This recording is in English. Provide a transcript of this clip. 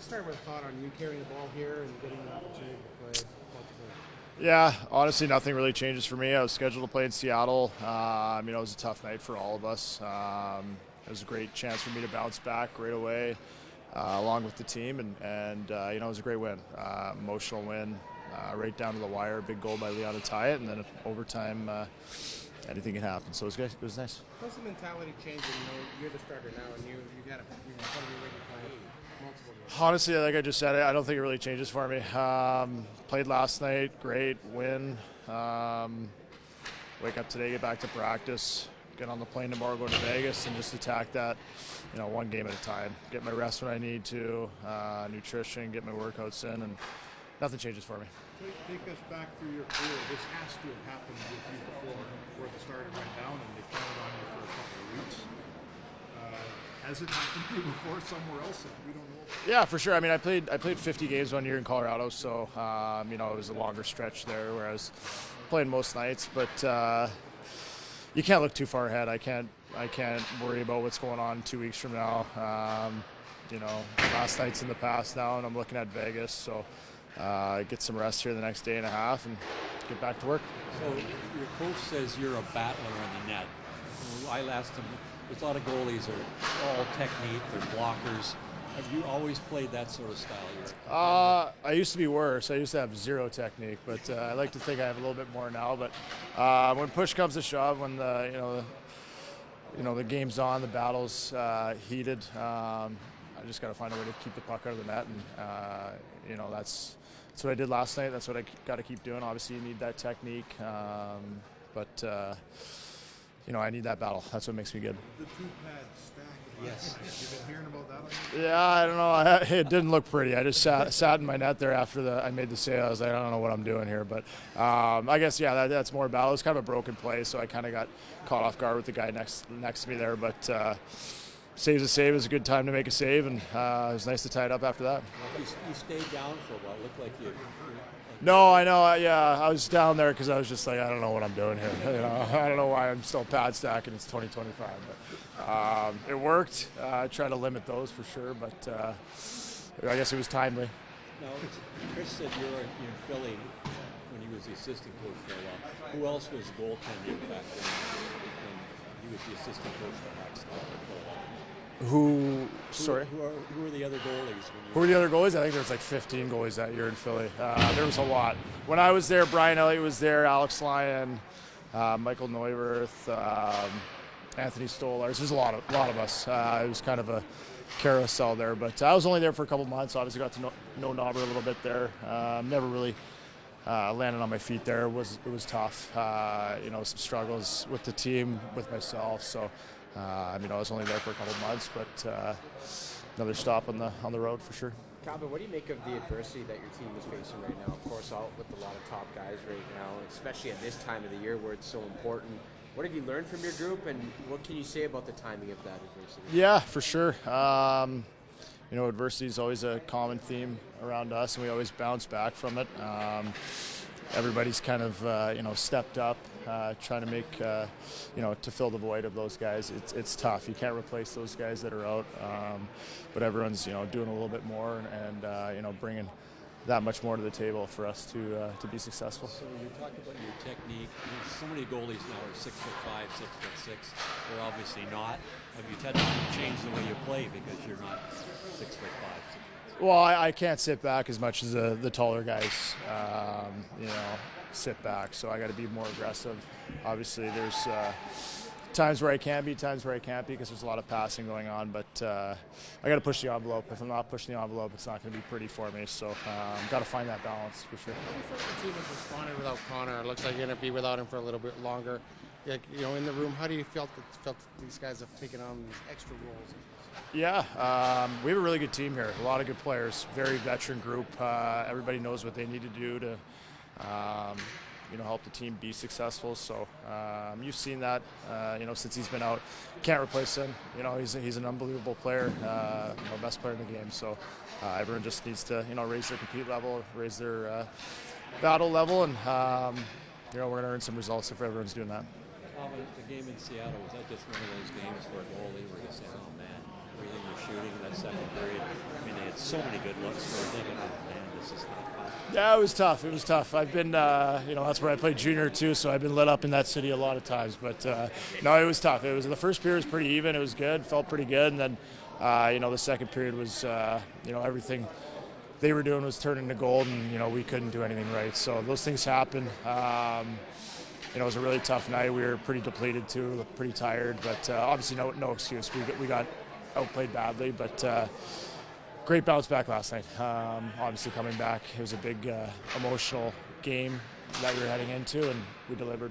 Let's start with a thought on you carrying the ball here and getting an opportunity to play multiple. Yeah, honestly, nothing really changes for me. I was scheduled to play in Seattle. It was a tough night for all of us. It was a great chance for me to bounce back right away, along with the team, and it was a great win, emotional win, right down to the wire. Big goal by Leon to tie it, and then overtime, anything can happen. So it was good. It was nice. How's the mentality changing? You're the starter now, and you got to be ready to play multiple games. Honestly, like I just said, I don't think it really changes for me. Played last night, great win. Wake up today, get back to practice, get on the plane tomorrow, go to Vegas, and just attack that, one game at a time. Get my rest when I need to, nutrition, get my workouts in, and nothing changes for me. Take us back through your career. This has to have happened with you before, where the starter went down and they counted on you for a couple of weeks. Has it happened to you before somewhere else that we don't know about? Yeah, for sure. I played 50 games 1 year in Colorado, so it was a longer stretch there, where I was playing most nights. But you can't look too far ahead. I can't worry about what's going on 2 weeks from now. Last night's in the past now, and I'm looking at Vegas. So get some rest here the next day and a half, and get back to work. So your coach says you're a battler on the net. I asked him. There's a lot of goalies are all technique, they're blockers. Have you always played that sort of style? I used to be worse. I used to have zero technique, but I like to think I have a little bit more now. But when push comes to shove, when the game's on, the battle's heated, I just got to find a way to keep the puck out of the net, and that's what I did last night. That's what I got to keep doing. Obviously, you need that technique, but I need that battle. That's what makes me good. The two-pad stack. Yes. You've been hearing about that? Yeah, I don't know. It didn't look pretty. I just sat in my net there after I made the save. I was like, I don't know what I'm doing here. But I guess, that's more battle. It was kind of a broken play, so I kind of got caught off guard with the guy next to me there. But save's a save. It was a good time to make a save, and it was nice to tie it up after that. Well, you stayed down for a while. It looked like you... No, I know. Yeah, I was down there because I was just like, I don't know what I'm doing here. I don't know why I'm still pad stacking. It's 2025, but it worked. I tried to limit those for sure, but I guess it was timely. No, Chris said you were in Philly when he was the assistant coach for a while. Who else was goaltending back then when he was the assistant coach for Hawks? Who are the other goalies? Who were the other goalies? I think there was like 15 goalies that year in Philly. There was a lot. When I was there, Brian Elliott was there, Alex Lyon, Michael Neuwirth, Anthony Stolarz. There's a lot of us. It was kind of a carousel there, but I was only there for a couple months. Obviously got to know Nauber a little bit there. Never really landed on my feet there. It was tough. Some struggles with the team, with myself. So. I was only there for a couple of months, but another stop on the road for sure. Calvin, what do you make of the adversity that your team is facing right now? Of course, out with a lot of top guys right now, especially at this time of the year where it's so important. What have you learned from your group, and what can you say about the timing of that adversity? Yeah, for sure. Adversity is always a common theme around us, and we always bounce back from it. Everybody's kind of, stepped up, trying to make, to fill the void of those guys. It's tough. You can't replace those guys that are out, but everyone's, doing a little bit more and bringing that much more to the table for us to be successful. So you talked about your technique. So many goalies now are 6'5", 6'6". They're obviously not. Have you had to change the way you play because you're not 6'5"? Well, I can't sit back as much as the taller guys, sit back. So I got to be more aggressive. Obviously, there's times where I can be, times where I can't be because there's a lot of passing going on. But I got to push the envelope. If I'm not pushing the envelope, it's not going to be pretty for me. So got to find that balance for sure. The team has responded without Connor. It looks like you're going to be without him for a little bit longer. In the room, how do you feel that these guys have taken on these extra roles? Yeah, we have a really good team here. A lot of good players. Very veteran group. Everybody knows what they need to do to, help the team be successful. So you've seen that, since he's been out. Can't replace him. He's an unbelievable player, best player in the game. So everyone just needs to, raise their compete level, raise their battle level, and we're going to earn some results if everyone's doing that. The game in Seattle, was that just one of those games for a goalie where you say, oh man, everything you're shooting in that second period. I mean, they had so many good looks. So I'm thinking, oh man, this is not fun. Yeah, it was tough. It was tough. I've been, that's where I played junior too, so I've been lit up in that city a lot of times. But no, it was tough. It was the first period was pretty even. It was good. Felt pretty good, and then the second period was everything they were doing was turning to gold, and we couldn't do anything right. So those things happen. It was a really tough night. We were pretty depleted too, looked pretty tired, but obviously no excuse. We got outplayed badly, but great bounce back last night. Obviously coming back, it was a big emotional game that we were heading into, and we delivered.